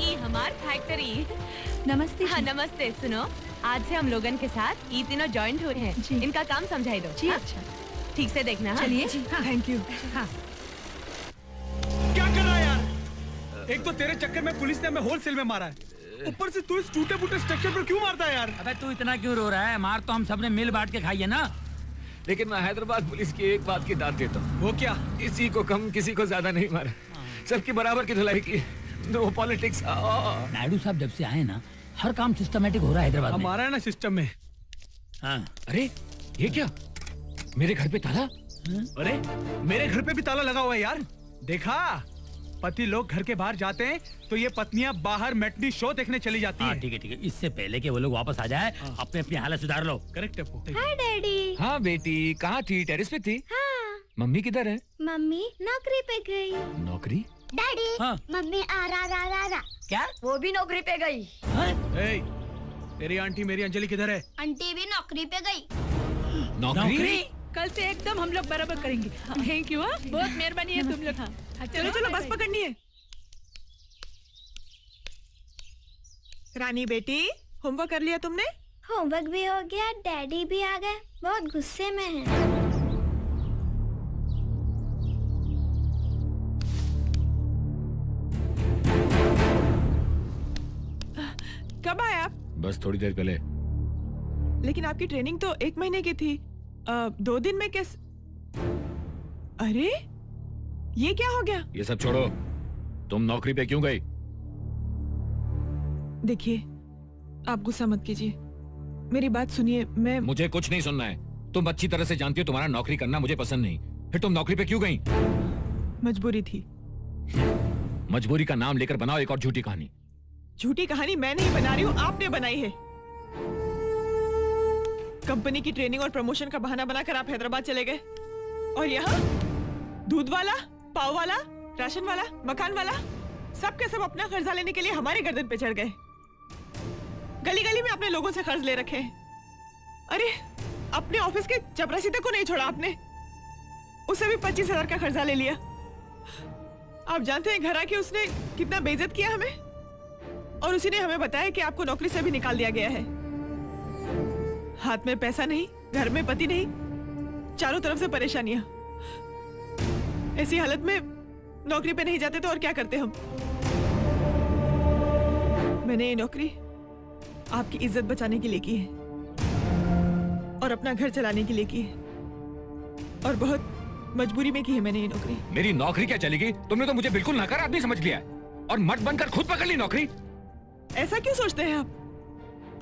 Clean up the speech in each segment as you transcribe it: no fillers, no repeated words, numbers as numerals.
ई हमार फैक्ट्री। नमस्ते। हाँ नमस्ते। सुनो, आज से हम लोगन के साथ ये तीनों जॉइंट हो रहे हैं। इनका काम समझाई दो जी। अच्छा ठीक से देखना। चलिए। Thank you. हाँ। क्या कर रहा है यार? एक तो तेरे चक्कर में पुलिस ने हमें होलसेल में मारा है, ऊपर से तू इस टूटे फूटे स्ट्रक्चर पर क्यों मारता है यार? अबे तू इतना क्यों रो रहा है? मार तो हम सबने मिल बांट के खाई है ना। लेकिन मैं हैदराबाद पुलिस की एक बात की दाद देता हूँ। वो क्या? किसी को कम किसी को ज्यादा नहीं मारा, सबकी बराबर की धुलाई की। No politics. नायडू साहब जब से आए ना, हर काम सिस्टमेटिक हो रहा है हैदराबाद में। हमारा है ना सिस्टम में। हाँ। अरे ये क्या, मेरे घर पे ताला? अरे मेरे घर पे भी ताला लगा हुआ है यार। देखा, पति लोग घर के बाहर जाते हैं तो ये पत्नियां बाहर मैटनी शो देखने चली जाती हैं। ठीक है ठीक है, इससे पहले कि वो लोग वापस आ जाए अपने अपनी हालत सुधार लो। करेक्ट है। हाय डैडी। हाँ बेटी, कहाँ थी? टेरेस पे थी? हाँ। मम्मी किधर है? मम्मी नौकरी पे गई। नौकरी? डैडी। हाँ। मम्मी आ रहा। क्या? वो भी नौकरी पे गई। ए, तेरी आंटी मेरी अंजलि किधर है? आंटी भी नौकरी पे गई। नौकरी? कल से एकदम हम लोग बराबर करेंगे। Thank you. बहुत मेहरबानी है तुम लोग। चलो चलो बस पकड़नी है। रानी बेटी, होमवर्क कर लिया तुमने? होमवर्क भी हो गया, डैडी भी आ गए, बहुत गुस्से में हैं। कब आए आप? बस थोड़ी देर पहले। लेकिन आपकी ट्रेनिंग तो 1 महीने की थी। 2 दिन में कैसे? अरे ये क्या हो गया? ये सब छोड़ो, तुम नौकरी पे क्यों गई? देखिए, आप गुस्सा मत कीजिए, मेरी बात सुनिए। मैं मुझे कुछ नहीं सुनना है। तुम अच्छी तरह से जानती हो तुम्हारा नौकरी करना मुझे पसंद नहीं। फिर तुम नौकरी पे क्यों गई? मजबूरी थी। मजबूरी का नाम लेकर बनाओ एक और झूठी कहानी। झूठी कहानी मैं नहीं बना रही हूँ, आपने बनाई है। कंपनी की ट्रेनिंग और प्रमोशन का बहाना बनाकर आप हैदराबाद चले गए, और यहाँ दूध वाला, पाव वाला, राशन वाला, मकान वाला, सब के सब अपना कर्जा लेने के लिए हमारे गर्दन पे चढ़ गए। गली गली में अपने लोगों से कर्ज ले रखे हैं। अरे अपने ऑफिस के चपरासी तक को नहीं छोड़ा आपने, उसे भी 25,000 का कर्जा ले लिया। आप जानते हैं घर आके उसने कितना बेइज्जत किया हमें, और उसी ने हमें बताया कि आपको नौकरी से भी निकाल दिया गया है। हाथ में पैसा नहीं, घर में पति नहीं, चारों तरफ से परेशानियां। ऐसी हालत में नौकरी पे नहीं जाते तो और क्या करते हम? मैंने ये नौकरी आपकी इज्जत बचाने के लिए की है, और अपना घर चलाने के लिए की है, और बहुत मजबूरी में की है मैंने ये नौकरी। मेरी नौकरी क्या चलेगी? तुमने तो मुझे बिल्कुल नकार आदमी समझ लिया है और मत बनकर खुद पकड़ ली नौकरी। ऐसा क्यों सोचते हैं आप?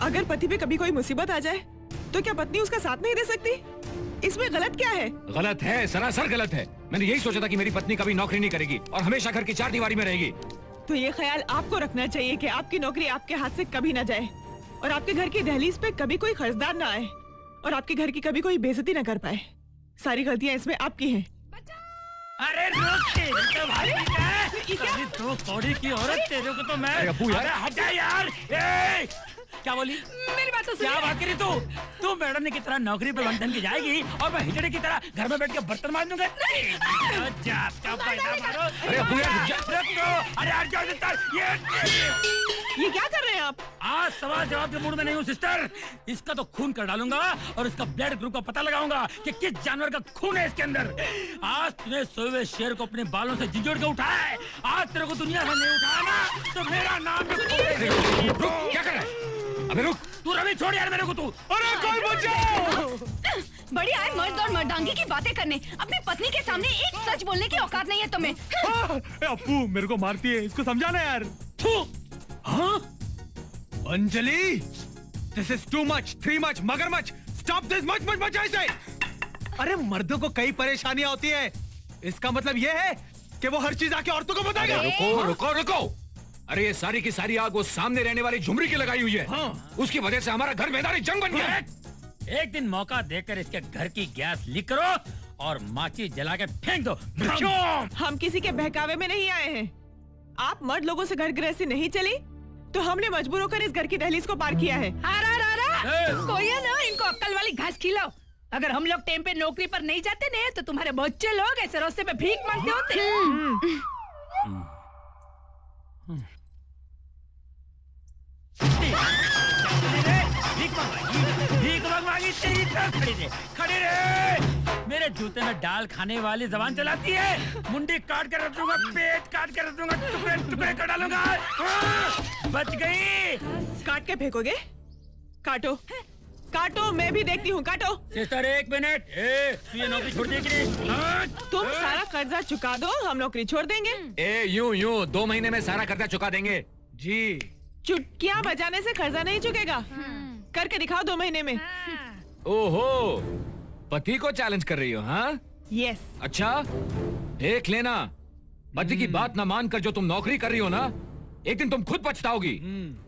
अगर पति पे कभी कोई मुसीबत आ जाए तो क्या पत्नी उसका साथ नहीं दे सकती? इसमें गलत क्या है? गलत है, सरासर गलत है। मैंने यही सोचा था कि मेरी पत्नी कभी नौकरी नहीं करेगी और हमेशा घर की 4 दीवारी में रहेगी। तो ये ख्याल आपको रखना चाहिए कि आपकी नौकरी आपके हाथ से कभी ना जाए, और आपके घर की दहलीज पे कभी कोई खर्चदार ना आए, और आपके घर की कभी कोई बेइज्जती ना कर पाए। सारी गलतियां इसमें आपकी हैं। अरे तो कौड़ी की औरत, तेरे को तो मैं। अबू यार, हट जा यार। क्या बोली? मेरी बात तो क्या बात करी तू मैडम की तरह नौकरी पे बंधन की जाएगी और मैं हिजड़े की तरह घर में बैठ के बर्तन मार दूंगा? अरे अबू यार, ये क्या कर रहे हैं आप? आज सवाल जवाब के मूड में नहीं हूँ सिस्टर। इसका तो खून कर डालूंगा और इसका ब्लड ग्रुप का पता लगाऊंगा कि किस जानवर का खून है इसके अंदर। आज तूने सोए हुए शेर को अपने बालों से झिझोड़ के उठाया है। आज तेरे को दुनिया से नहीं उठाया ना तो मेरा नाम रुक, क्या कर रहा है? अबे रुक, तू रवि छोड़ यार मेरे को तू। अरे कोई बचाओ! बड़ी आए मर्द और मर्दांगी की बातें करने, अपनी पत्नी के सामने एक सच बोलने की औकात नहीं है तुम्हें। अपू मेरे को मारती है, इसको समझाना यार। हाँ? Anjali, this is too much, too much, मगरमच्छ, stop this much ऐसे। अरे मर्दों को कई परेशानियां होती है, इसका मतलब ये है कि वो हर चीज आके औरतों को बताएगा। रुको रुको रुको, अरे ये सारी की सारी आग वो सामने रहने वाली झुमरी की लगाई हुई है। हाँ। उसकी वजह से हमारा घर मैदानी जंग बन गया है। एक दिन मौका देकर इसके घर की गैस लीक करो और माची जला के फेंक दो। हम किसी के बहकावे में नहीं आए हैं। आप मर्द लोगों से घर गृहस्थी नहीं चली तो हमने मजबूर होकर इस घर की दहलीज को पार किया है। कोई है ना, इनको अक्ल वाली घास खिलाओ। अगर हम लोग टाइम पे नौकरी पर नहीं जाते ने तो तुम्हारे बच्चे लोग ऐसे रास्ते पे भीख मांगते होते। खड़ी रहे, खड़ी रहे। मेरे जूते में डाल खाने वाली जबान चलाती है। मुंडी काट कर रख दूंगा, पेट काट कर रख दूंगा, टुकड़े टुकड़े कर डालूंगा। बच गई। काट के फेंकोगे? काटो काटो, मैं भी देखती हूँ, काटो। Sister 1 minute. तू ये नौकरी छोड़ देगी नहीं? तुम सारा कर्जा चुका दो, हम नौकरी छोड़ देंगे। यूं 2 महीने में सारा कर्जा चुका देंगे। जी। चुटकियाँ बजाने से कर्जा नहीं चुकेगा। करके दिखाओ 2 महीने में। ओहो, पति को चैलेंज कर रही हो? हाँ, यस। अच्छा, देख लेना, पति की बात ना मानकर जो तुम नौकरी कर रही हो ना, एक दिन तुम खुद पछताओगी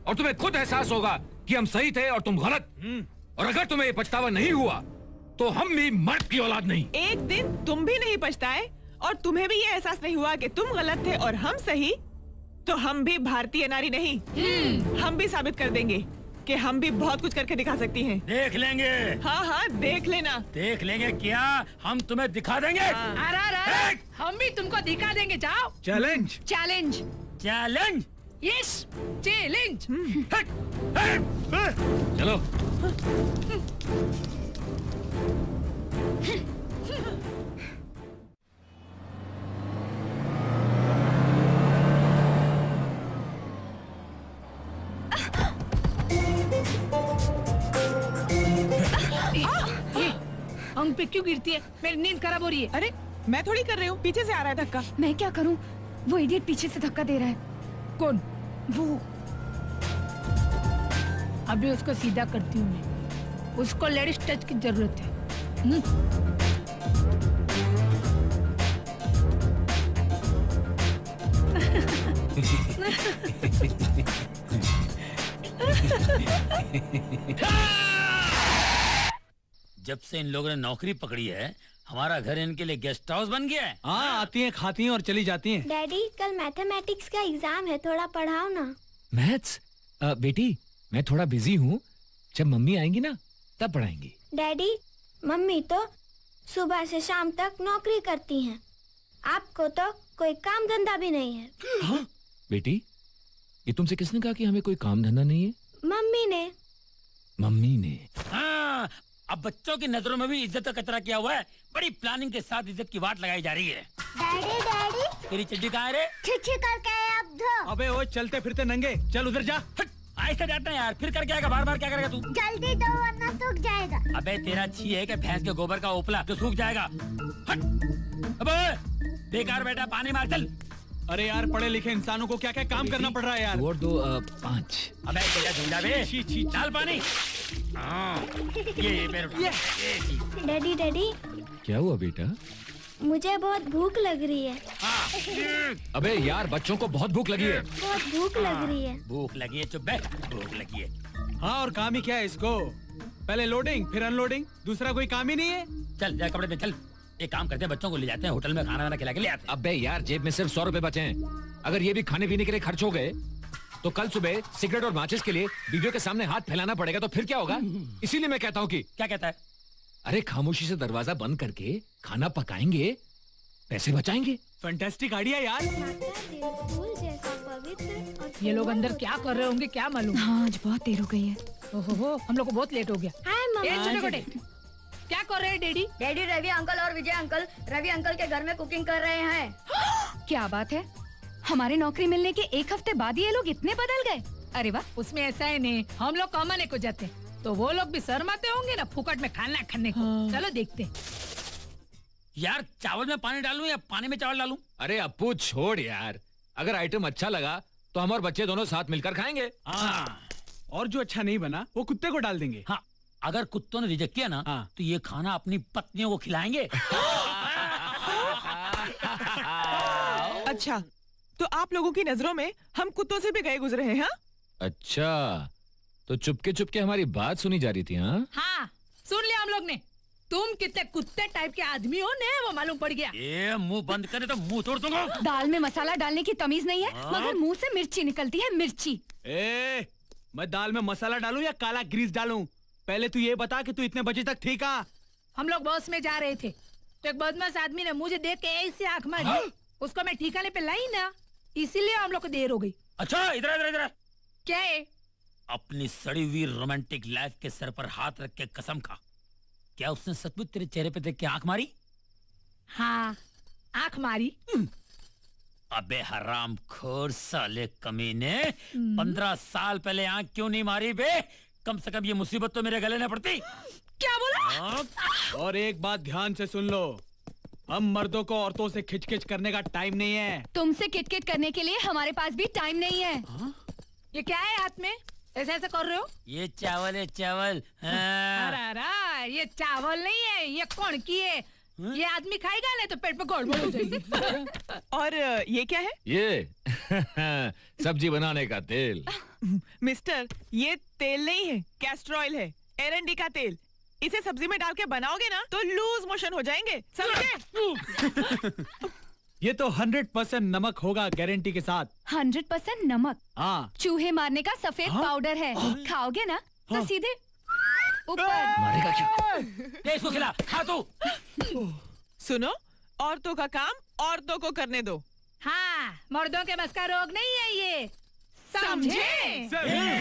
और तुम्हें खुद एहसास होगा कि हम सही थे और तुम गलत। और अगर तुम्हें ये पछतावा नहीं हुआ तो हम भी मर्द की औलाद नहीं। एक दिन तुम भी नहीं पछताए और तुम्हें भी ये एहसास नहीं हुआ कि तुम गलत थे और हम सही, तो हम भी भारतीय नारी नहीं। हम भी साबित कर देंगे कि हम भी बहुत कुछ करके दिखा सकती हैं। देख लेंगे। हाँ हाँ, देख लेना। देख लेंगे क्या? हम तुम्हें दिखा देंगे। अरे हम भी तुमको दिखा देंगे। जाओ। Challenge. Challenge. Challenge. Yes, challenge. चलो। अंग पे क्यों गिरती है? मेरी नींद खराब हो रही है। अरे मैं थोड़ी कर रही हूँ, पीछे से आ रहा है धक्का। मैं क्या करूं? वो इडियट पीछे से धक्का दे रहा है। कौन? वो। अभी उसको सीधा करती हूँ मैं। उसको लेडीज टच की जरूरत है। जब से इन लोगों ने नौकरी पकड़ी है, हमारा घर इनके लिए गेस्ट हाउस बन गया है। हाँ, आती हैं, खाती हैं और चली जाती हैं। डैडी कल मैथमेटिक्स का एग्जाम है, थोड़ा पढ़ाओ ना। मैथ्स? बेटी, मैं थोड़ा बिजी हूँ, जब मम्मी आएंगी ना तब पढ़ाएंगी। डैडी मम्मी तो सुबह से शाम तक नौकरी करती हैं, आपको तो कोई काम धंधा भी नहीं है। हाँ? बेटी, ये तुमसे किसने कहा कि हमें कोई काम धंधा नहीं है? मम्मी ने। मम्मी ने? हाँ, अब बच्चों की नजरों में भी इज्जत का कचरा किया हुआ है। बड़ी प्लानिंग के साथ इज्जत की वाट लगाई जा रही है। डैडी डैडी तेरी चड्डी कहाँ है रे? छिछी करके अब धो। अबे ओ, चलते फिरते नंगे, चल उधर जा। ऐसे जाता है यार, फिर करके आएगा, बार बार क्या करेगा तू? जल्दी दो वरना सूख जाएगा। अबे तेरा छी है कि भैंस के गोबर का उपला जो सूख जाएगा। हट! अबे बेकार बेटा, पानी मार चल। अरे यार, पढ़े लिखे इंसानों को क्या क्या काम करना पड़ रहा है यार। और दो 5। अबे तेरा झुंडा बे, छी, छी, छी। डाल पानी। हाँ, ये पैर उठा। डैडी डैडी क्या हुआ बेटा? मुझे बहुत भूख लग रही है। अबे यार, बच्चों को बहुत भूख लगी है। बहुत भूख लग रही है। भूख लगी है, चुप बे। भूख लगी है। हाँ, और काम ही क्या है इसको? पहले लोडिंग फिर अनलोडिंग, दूसरा कोई काम ही नहीं है। चल जा कपड़े पे चल। एक काम करते हैं, बच्चों को ले जाते हैं होटल में, खाना वाना खिला के ले आते हैं। अबे यार, जेब में सिर्फ 100 रुपए बचे हैं। अगर ये भी खाने पीने के लिए खर्च हो गए तो कल सुबह सिगरेट और माचिस के लिए बीवियों के सामने हाथ फैलाना पड़ेगा, तो फिर क्या होगा? इसीलिए मैं कहता हूँ कि क्या कहता है? अरे खामोशी से दरवाजा बंद करके खाना पकाएंगे, पैसे बचाएंगे। फैंटास्टिक आइडिया यार। फूल जैसा पवित्र और ये लोग अंदर क्या कर रहे होंगे क्या मालूम। हाँ, आज बहुत देर हो गई है। ओहो, हम लोग को बहुत लेट हो गया। हाय ए, मम्मा। छोटे छोटे, क्या कर रहे हैं डैडी? डैडी रवि अंकल और विजय अंकल रवि अंकल के घर में कुकिंग कर रहे हैं। क्या बात है? हमारे नौकरी मिलने के 1 हफ्ते बाद ये लोग इतने बदल गए। अरे वाह। उसमें ऐसा है नहीं, हम लोग कमाने को जाते हैं तो वो लोग भी शर्माते होंगे ना फुकट में खाना खाने को। चलो देखते हैं। यार चावल में पानी डालूं या पानी में चावल डालूं? अरे अप्पू छोड़ यार, अगर आइटम अच्छा लगा तो हम और बच्चे दोनों साथ मिलकर खाएंगे। हाँ, और जो अच्छा नहीं बना वो कुत्ते को डाल देंगे। हाँ, अगर कुत्तों ने रिजेक्ट किया ना तो ये खाना अपनी पत्नियों को खिलाएंगे। अच्छा, तो आप लोगों की नजरों में हम कुत्तों से भी गए गुजरे हैं? हाँ? अच्छा, तो चुपके चुपके हमारी बात सुनी जा रही थी? हाँ, सुन लिया हम लोग ने। तुम कितने कुत्ते टाइप के आदमी हो ने वो मालूम पड़ गया। ये मुंह बंद करे तो मुंह तोड़ दूंगा। दाल में मसाला डालने की तमीज नहीं है, मगर मुंह से मिर्ची निकलती है, मिर्ची। मैं दाल में मसाला डालूं या काला ग्रीस डालूं? पहले तू ये बता कि तू इतने बजे तक थी कहाँ? हम लोग बस में जा रहे थे तो एक बदमाश आदमी ने मुझे देख के ऐसे आंख मारी। उसको मैं ठिकाने पे लाई ना, इसीलिए हम लोग को देर हो गई। अच्छा, इधर इधर इधर। क्या है? अपनी सड़ी हुई रोमांटिक लाइफ के सर पर हाथ रख के कसम खा, क्या उसने सचमुच तेरे चेहरे पे देख के आंख मारी? हाँ, आंख मारी। अबे हराम खोर साले कमीने, 15 साल पहले आंख क्यों नहीं मारी बे? कम से कम ये मुसीबत तो मेरे गले न पड़ती। क्या बोला? और एक बात ध्यान से सुन लो, हम मर्दों को औरतों से खिचखिच करने का टाइम नहीं है। तुमसे किटकिट करने के लिए हमारे पास भी टाइम नहीं है। ये क्या है हाथ में? ऐसे ऐसे कर रहे हो? ये चावल है चावल। हाँ। अरे ये चावल नहीं है, ये कौन की है? ये आदमी खाएगा नहीं तो पेट पे गड़बड़ हो जाएगी। और ये क्या है? ये सब्जी बनाने का तेल। मिस्टर, ये तेल नहीं है, कैस्टर ऑयल है, एरंडी का तेल। इसे सब्जी में डाल के बनाओगे ना तो लूज मोशन हो जाएंगे, समझे? ये तो 100% नमक होगा गारंटी के साथ। 100% नमक? हाँ। चूहे मारने का सफेद पाउडर है। खाओगे ना तो सीधे ऊपर। मारेगा क्या? दे इसको खिला, खा तू। सुनो, औरतों का काम औरतों को करने दो। हाँ, मर्दों के बस का रोग नहीं है ये, समझे?